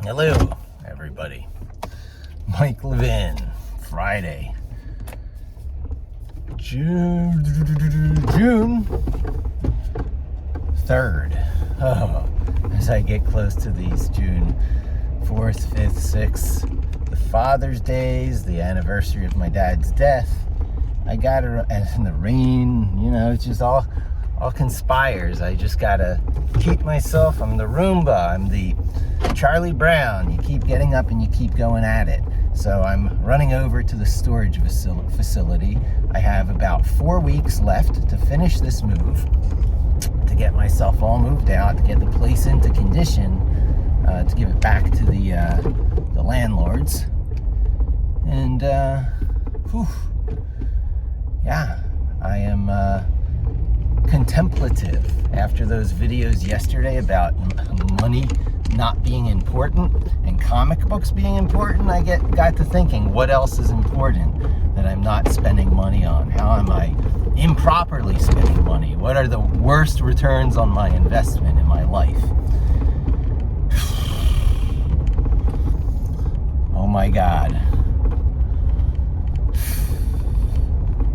Hello, everybody. Mike Levin, Friday, June 3rd. Oh, as I get close to these June 4th, 5th, 6th, the Father's Days, the anniversary of my dad's death, I gotta, and the rain, it just all conspires. I just gotta keep myself. I'm the Roomba. I'm the Charlie Brown. You keep getting up and you keep going at it. So I'm running over to the storage facility. I have about 4 weeks left to finish this move, to get myself all moved out, to get the place into condition, to give it back to the landlords. And yeah, I am contemplative after those videos yesterday about money not being important and comic books being important. I got to thinking, what else is important that I'm not spending money on? How am I improperly spending money? What are the worst returns on my investment in my life? Oh my God.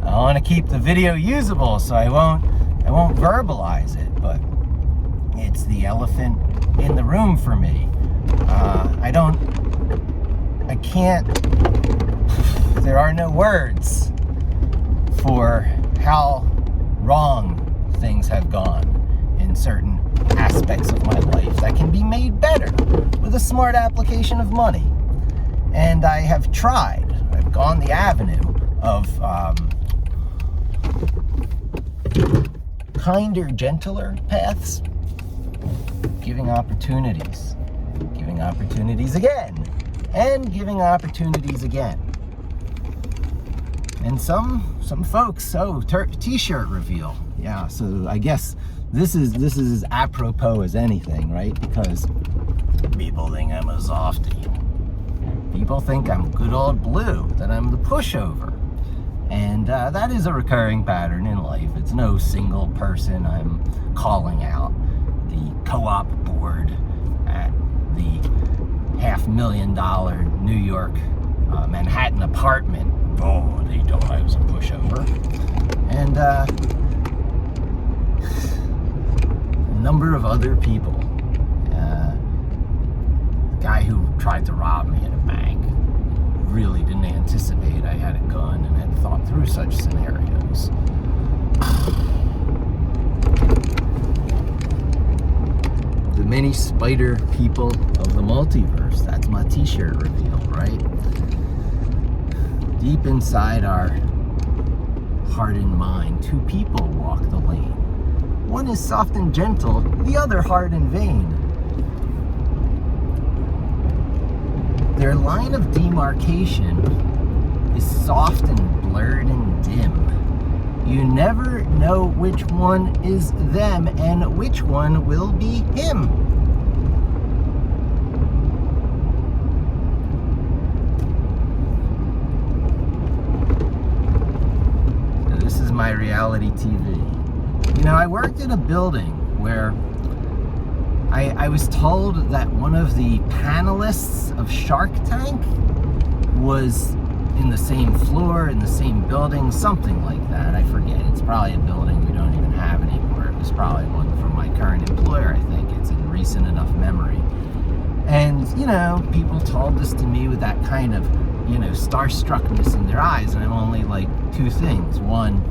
I want to keep the video usable, so I won't verbalize it, but it's the elephant in the room for me. There are no words for how wrong things have gone in certain aspects of my life that can be made better with a smart application of money. And I have tried. I've gone the avenue of kinder, gentler paths, giving opportunities again, and giving opportunities again. And some folks, t-shirt reveal. Yeah, so I guess this is as apropos as anything, right? Because people think I'm a softie. People think I'm good old blue, that I'm the pushover. And that is a recurring pattern in life. It's no single person I'm calling out. The co-op board at the $500,000 New York Manhattan apartment. Oh, they thought I was a pushover. And a number of other people. The guy who tried to rob me at a bank really didn't anticipate I had a gun and had thought through such scenarios. The many spider people of the multiverse. That's my t-shirt reveal, right? Deep inside our heart and mind, two people walk the lane. One is soft and gentle, the other hard and vain. Their line of demarcation is soft and blurred and dim. You never know which one is them and which one will be him. So this is my reality TV. I worked in a building where I was told that one of the panelists of Shark Tank was in the same floor, in the same building, something like that. I forget. It's probably a building we don't even have anymore. It was probably one from my current employer, I think. It's in recent enough memory. And, people told this to me with that kind of, starstruckness in their eyes. And I'm only like two things. One,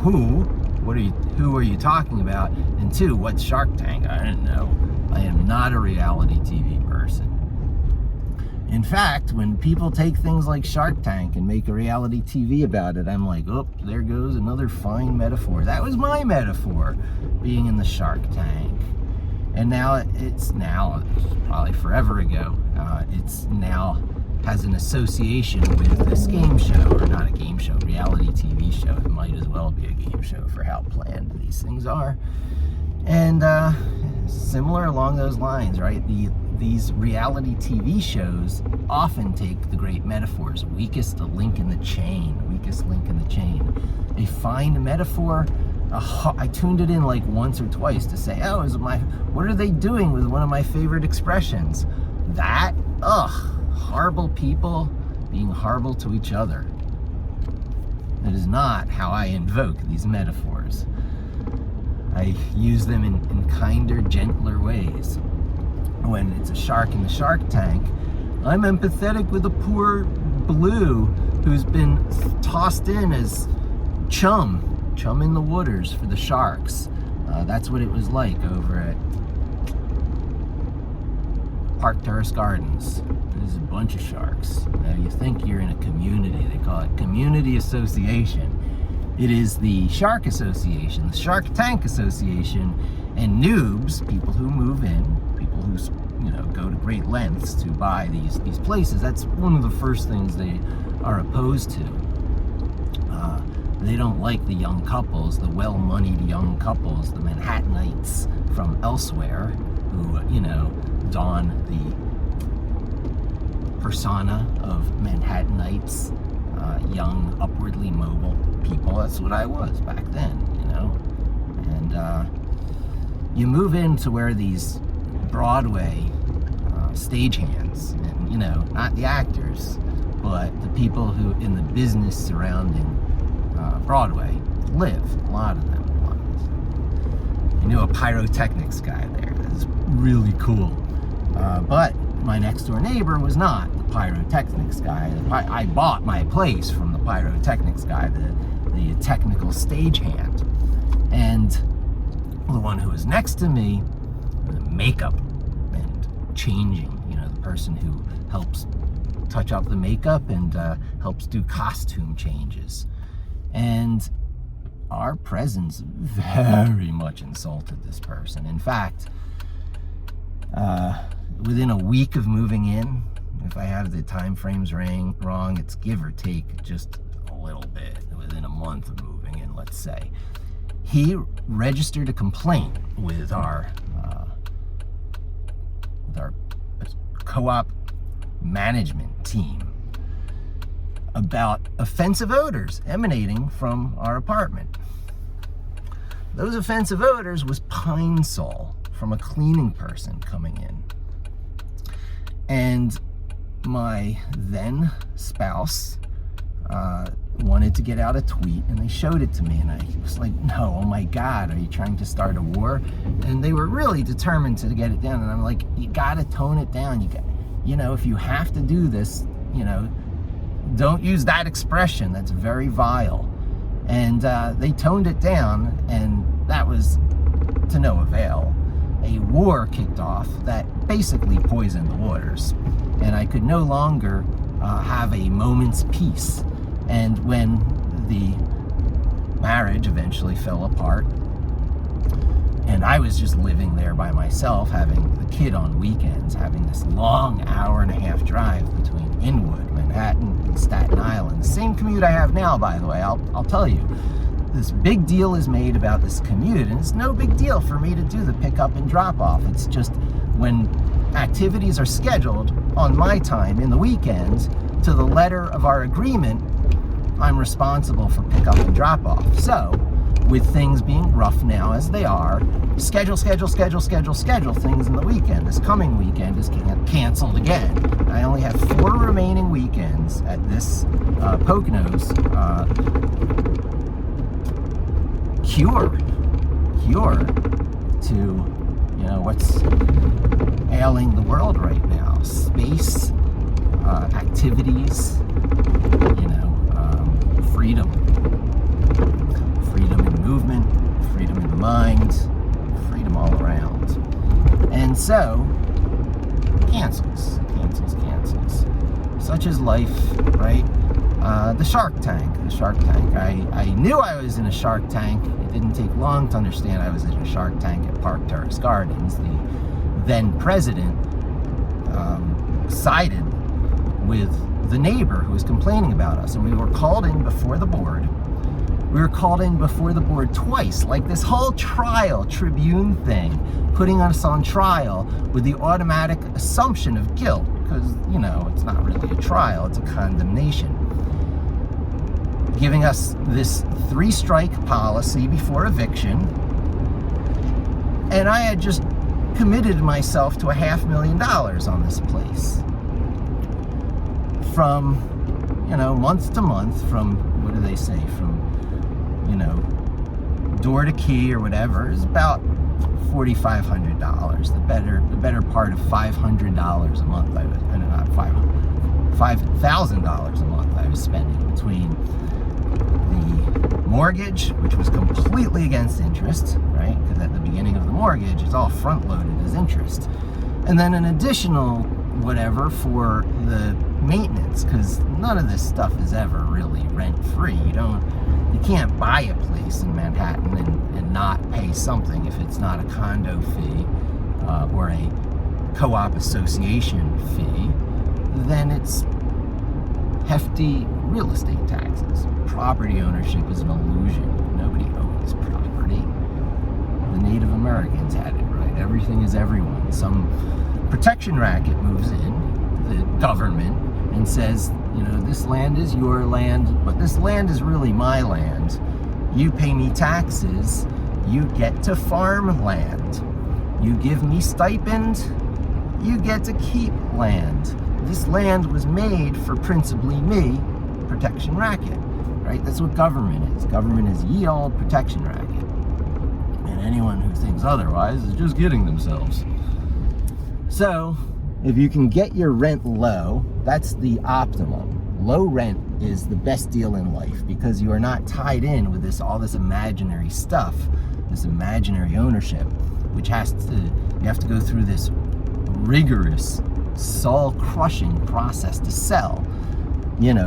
who are you talking about? And two, what's Shark Tank? I didn't know. I am not a reality TV person. In fact, when people take things like Shark Tank and make a reality TV about it, I'm like, oh, there goes another fine metaphor. That was my metaphor, being in the Shark Tank. And now it's probably forever ago, it's now has an association with this game show, or not a game show, reality TV show. It might as well be a game show for how planned these things are. And similar along those lines, right? These reality TV shows often take the great metaphors, weakest link in the chain. They find a metaphor I tuned it in like once or twice to say, oh, what are they doing with one of my favorite expressions? That, horrible people being horrible to each other. That is not how I invoke these metaphors. I use them in kinder, gentler ways. When it's a shark in the shark tank, I'm empathetic with a poor blue who's been tossed in as chum in the waters for the sharks. That's what it was like over at Park Terrace Gardens. There's a bunch of sharks. Now you think you're in a community. They call it community association. It is the Shark Association, the Shark Tank Association, and noobs, people who move in, people who go to great lengths to buy these places. That's one of the first things they are opposed to. They don't like the young couples, the well-moneyed young couples, the Manhattanites from elsewhere who, don the persona of Manhattanites, young, upwardly mobile people. That's what I was back then, And you move into where these Broadway stagehands, and, not the actors, but the people who in the business surrounding Broadway live, a lot of them. I knew a pyrotechnics guy there. That was really cool. But my next door neighbor was not the pyrotechnics guy. I bought my place from the pyrotechnics guy, the technical stagehand. And the one who was next to me, the makeup and changing, the person who helps touch up the makeup and helps do costume changes. And our presence very much insulted this person. In fact, within a week of moving in, if I have the time frames wrong, it's give or take just a little bit. Within a month of moving in, let's say, he registered a complaint with our co-op management team about offensive odors emanating from our apartment. Those offensive odors was Pine Sol from a cleaning person coming in. And my then spouse wanted to get out a tweet, and they showed it to me, and I was like, no, oh my God, are you trying to start a war? And they were really determined to get it down, and I'm like, you gotta tone it down. If you have to do this, don't use that expression. That's very vile. And they toned it down, and that was to no avail. A war kicked off that basically poisoned the waters, and I could no longer have a moment's peace. And when the marriage eventually fell apart, and I was just living there by myself, having the kid on weekends, having this long 1.5-hour drive between Inwood, Manhattan, and Staten Island. The same commute I have now, by the way. I'll tell you. This big deal is made about this commute, and it's no big deal for me to do the pickup and drop off. It's just when activities are scheduled on my time in the weekends, to the letter of our agreement, I'm responsible for pickup and drop off. So, with things being rough now as they are, schedule things in the weekend. This coming weekend is canceled again. I only have 4 remaining weekends at this Poconos cure to what's ailing the world right now. Space, activities, freedom in movement, freedom in the mind, freedom all around. And so cancels. Such is life, right? The Shark Tank. I knew I was in a Shark Tank. It didn't take long to understand I was in a Shark Tank at Park Terrace Gardens. The then president sided with the neighbor who was complaining about us, and we were called in before the board. We were called in before the board twice, like this whole trial tribune thing, putting us on trial with the automatic assumption of guilt, because, it's not really a trial, it's a condemnation. giving us this 3-strike policy before eviction. And I had just committed myself to $500,000 on this place. From, month to month, from, what do they say, from, door to key or whatever, is about $4,500. The better part of $500 a month. Not $5,000 a month I was spending between the mortgage, which was completely against interest, right? Because at the beginning of the mortgage, it's all front-loaded as interest, and then an additional whatever for the maintenance, because none of this stuff is ever really rent-free. You can't buy a place in Manhattan and not pay something if it's not a condo fee or a co-op association fee. Then it's hefty real estate taxes. Property ownership is an illusion. Nobody owns property. The Native Americans had it right. Everything is everyone. Some protection racket moves in, the government, and says, this land is your land, but this land is really my land. You pay me taxes, you get to farm land. You give me stipend, you get to keep land. This land was made for principally me, protection racket, right? That's what government is. Government is ye olde protection racket. And anyone who thinks otherwise is just kidding themselves. So, if you can get your rent low, that's the optimum. Low rent is the best deal in life because you are not tied in with all this imaginary stuff, this imaginary ownership, which you have to go through this rigorous, soul-crushing process to sell.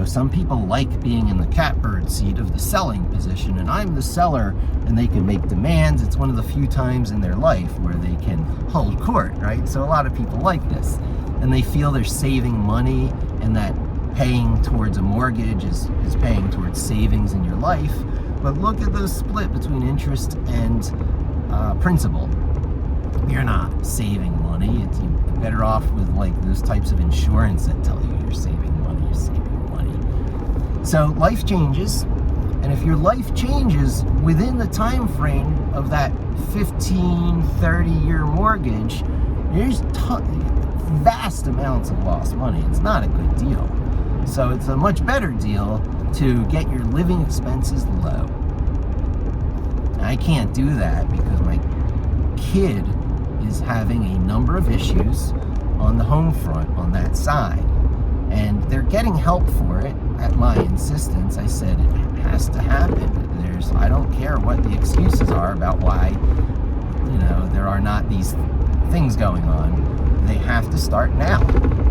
Some people like being in the catbird seat of the selling position, and I'm the seller, and they can make demands. It's one of the few times in their life where they can hold court, right? So a lot of people like this, and they feel they're saving money, and that paying towards a mortgage is paying towards savings in your life. But look at the split between interest and principal. You're not saving money. You're better off with those types of insurance that tell you you're saving money. You're saving money. So life changes, and if your life changes within the time frame of that 15, 30-year mortgage, there's vast amounts of lost money. It's not a good deal. So it's a much better deal to get your living expenses low. I can't do that because my kid is having a number of issues on the home front on that side. And they're getting help for it at my insistence. I said it has to happen. I don't care what the excuses are about why, there are not these things going on. They have to start now.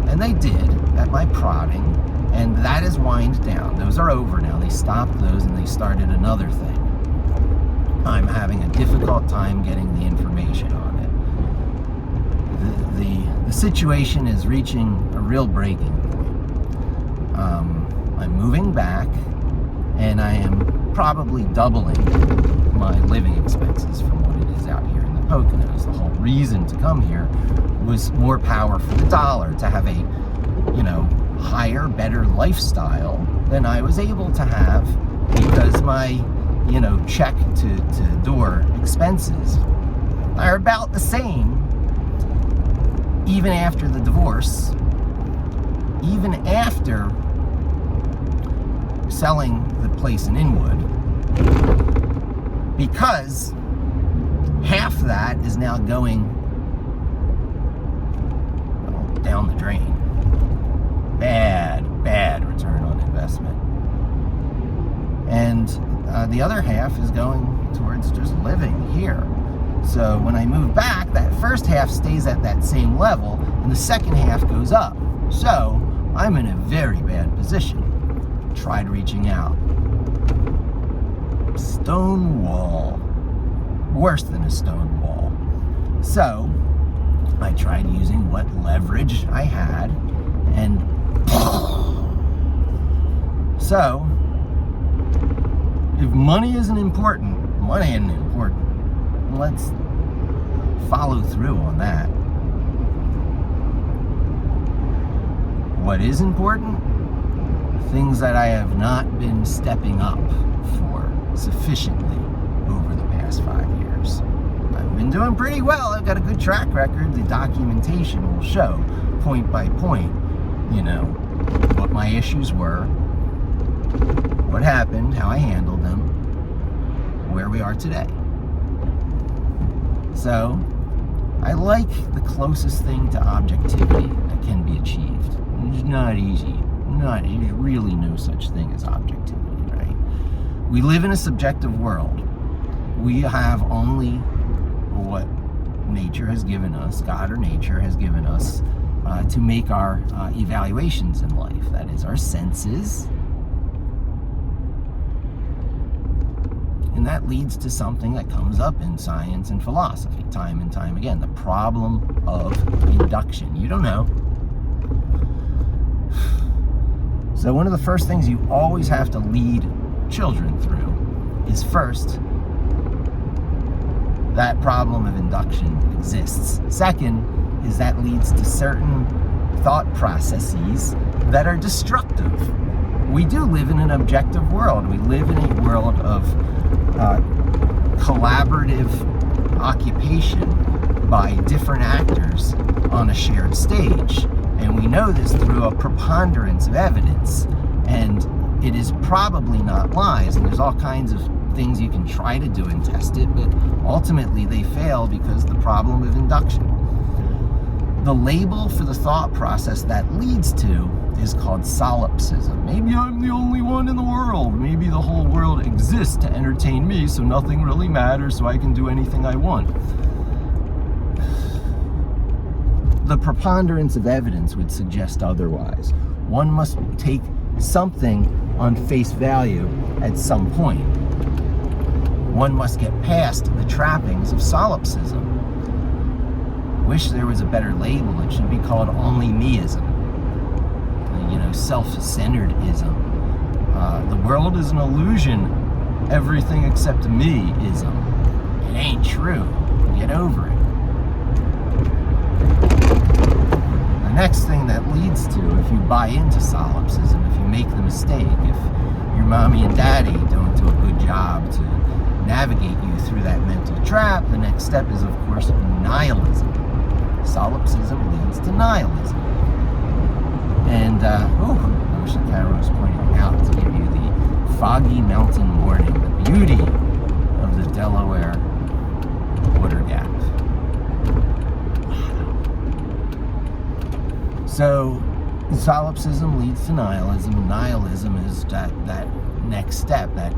And they did at my prodding. And that is wind down. Those are over now. They stopped those and they started another thing. I'm having a difficult time getting the information on it. The situation is reaching a real breaking point. I'm moving back, and I am probably doubling my living expenses from what it is out here in the Poconos. The whole reason to come here was more power for the dollar, to have a, higher, better lifestyle than I was able to have because my, check to door expenses are about the same even after the divorce, even after selling the place in Inwood, because half that is now going down the drain. Bad return on investment. And the other half is going towards just living here. So when I move back, that first half stays at that same level, and the second half goes up. So I'm in a very bad position. Tried reaching out. Stone wall. Worse than a stone wall. So I tried using what leverage I had, and so if money isn't important, let's follow through on that. What is important? things that I have not been stepping up for sufficiently over the past 5 years. I've been doing pretty well. I've got a good track record. The documentation will show, point by point, what my issues were, what happened, how I handled them, where we are today. So, I like the closest thing to objectivity that can be achieved. It's not easy. There's really no such thing as objectivity, right? We live in a subjective world. We have only what nature has given us, God or nature has given us, to make our evaluations in life. That is, our senses. And that leads to something that comes up in science and philosophy time and time again, the problem of induction. You don't know. So one of the first things you always have to lead children through is, first, that problem of induction exists. Second is that leads to certain thought processes that are destructive. We do live in an objective world. We live in a world of collaborative occupation by different actors on a shared stage. And we know this through a preponderance of evidence. And it is probably not lies. And there's all kinds of things you can try to do and test it, but ultimately they fail because of the problem of induction. The label for the thought process that leads to is called solipsism. Maybe I'm the only one in the world. Maybe the whole world exists to entertain me, so nothing really matters, so I can do anything I want. The preponderance of evidence would suggest otherwise. One must take something on face value at some point. One must get past the trappings of solipsism. Wish there was a better label. It should be called only meism. Self-centeredism. The world is an illusion. Everything except me-ism. It ain't true. Get over it. The next thing that leads to, if you buy into solipsism, if you make the mistake, if your mommy and daddy don't do a good job to navigate you through that mental trap, the next step is, of course, nihilism. Solipsism leads to nihilism. And, I wish the camera was pointing out to give you the foggy mountain morning, the beauty of the Delaware water gap. So, solipsism leads to nihilism, and nihilism is that next step, that,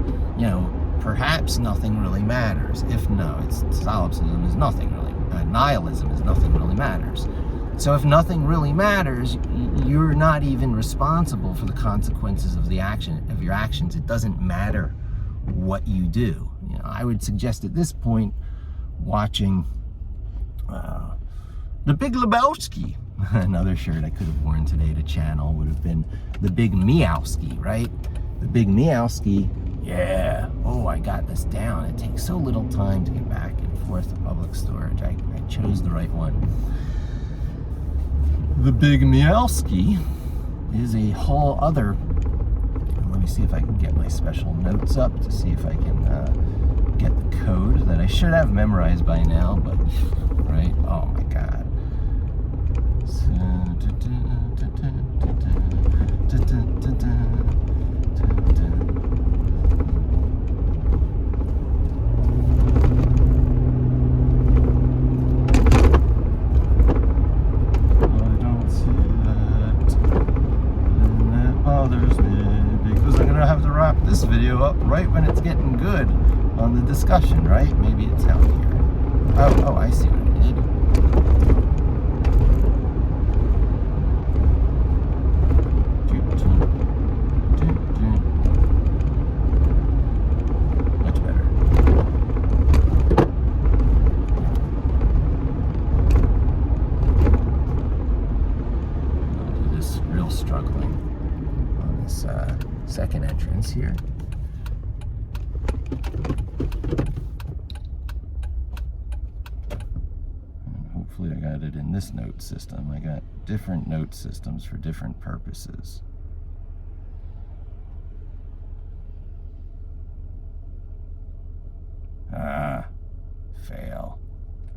perhaps nothing really matters. If no, solipsism is nothing really, nihilism is nothing really matters. So if nothing really matters, you're not even responsible for the consequences of your actions. It doesn't matter what you do. I would suggest at this point watching The Big Lebowski. Another shirt I could have worn today to channel would have been The Big Meowski, right? The Big Meowski. Yeah. Oh, I got this down. It takes so little time to get back and forth to public storage. I chose the right one. The Big Meowski is a whole other... Let me see if I can get my special notes up to see if I can get the code that I should have memorized by now, but... Right? Oh my god. This video up right when it's getting good on the discussion, right? Maybe it's out here. Oh, I see what I did. Much better. I'll do this real struggling on this second entrance here. And hopefully I got it in this note system. I got different note systems for different purposes. fail.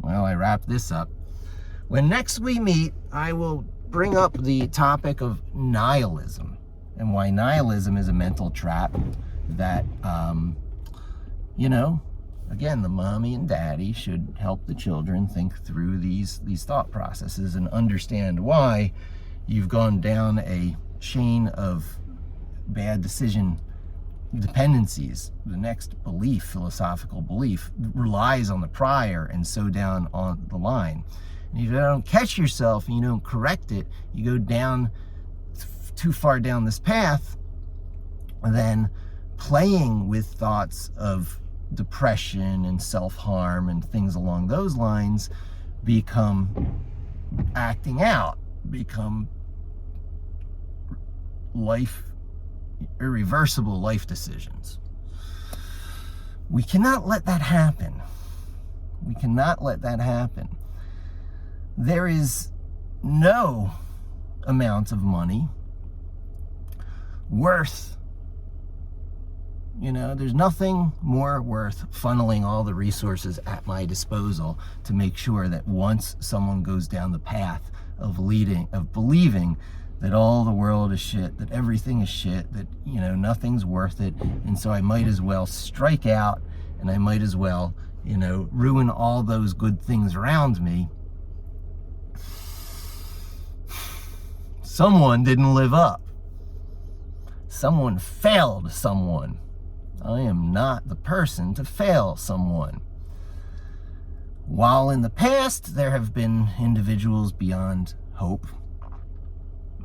Well, I wrap this up. When next we meet, I will bring up the topic of nihilism and why nihilism is a mental trap that, again, the mommy and daddy should help the children think through these thought processes and understand why you've gone down a chain of bad decision dependencies. The next belief, philosophical belief, relies on the prior and so down on the line. And if you don't catch yourself and you don't correct it, you go down too far down this path, then playing with thoughts of depression and self-harm and things along those lines become acting out, become irreversible life decisions. We cannot let that happen. We cannot let that happen. There is no amount of money worth, there's nothing more worth funneling all the resources at my disposal to make sure that once someone goes down the path of believing that all the world is shit, that everything is shit, that, nothing's worth it, and so I might as well strike out, and I might as well, ruin all those good things around me. Someone didn't live up. Someone failed someone. I am not the person to fail someone. While in the past there have been individuals beyond hope,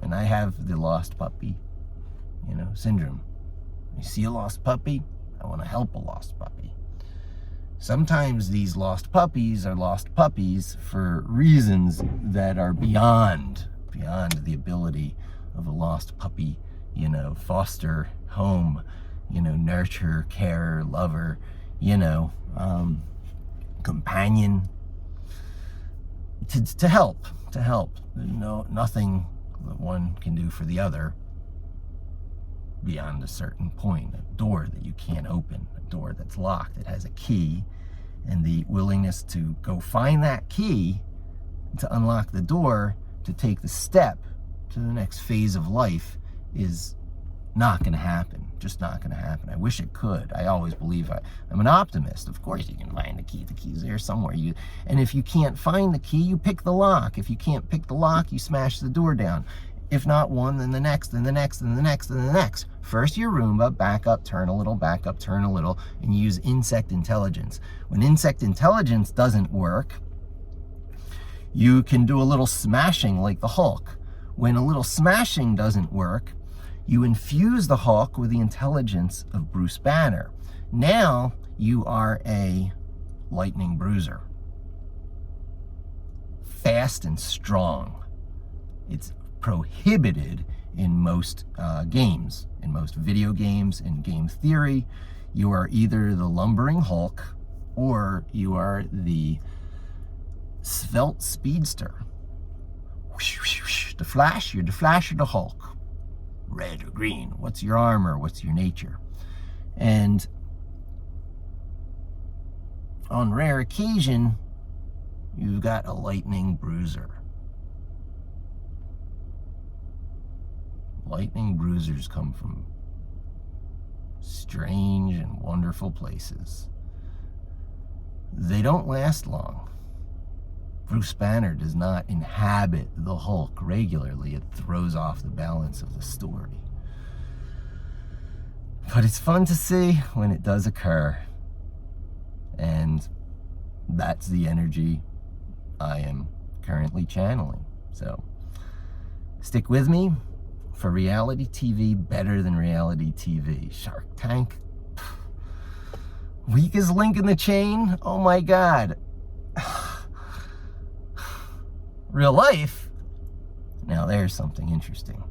and I have the lost puppy, syndrome. I see a lost puppy, I want to help a lost puppy. Sometimes these lost puppies are lost puppies for reasons that are beyond the ability of a lost puppy, foster home, nurture, care, lover, companion, to help. Nothing that one can do for the other beyond a certain point. A door that you can't open, a door that's locked, it has a key, and the willingness to go find that key to unlock the door, to take the step to the next phase of life, is not going to happen. Just not going to happen. I wish it could. I always believe I'm an optimist. Of course you can find the key. The key's there somewhere. And if you can't find the key, you pick the lock. If you can't pick the lock, you smash the door down. If not one, then the next, then the next, then the next, then the next. First your Roomba, back up, turn a little, back up, turn a little, and use insect intelligence. When insect intelligence doesn't work, you can do a little smashing like the Hulk. When a little smashing doesn't work, you infuse the Hulk with the intelligence of Bruce Banner. Now you are a lightning bruiser. Fast and strong. It's prohibited in most games, in most video games, in game theory. You are either the lumbering Hulk or you are the svelte speedster. The Flash, you're the Flash or the Hulk. Red or green, what's your armor, what's your nature? And on rare occasion, you've got a lightning bruiser. Lightning bruisers come from strange and wonderful places. They don't last long. Bruce Banner does not inhabit the Hulk regularly. It throws off the balance of the story. But it's fun to see when it does occur. And that's the energy I am currently channeling. So stick with me for reality TV better than reality TV. Shark Tank. Weakest link in the chain? Oh my God. Real life? Now there's something interesting.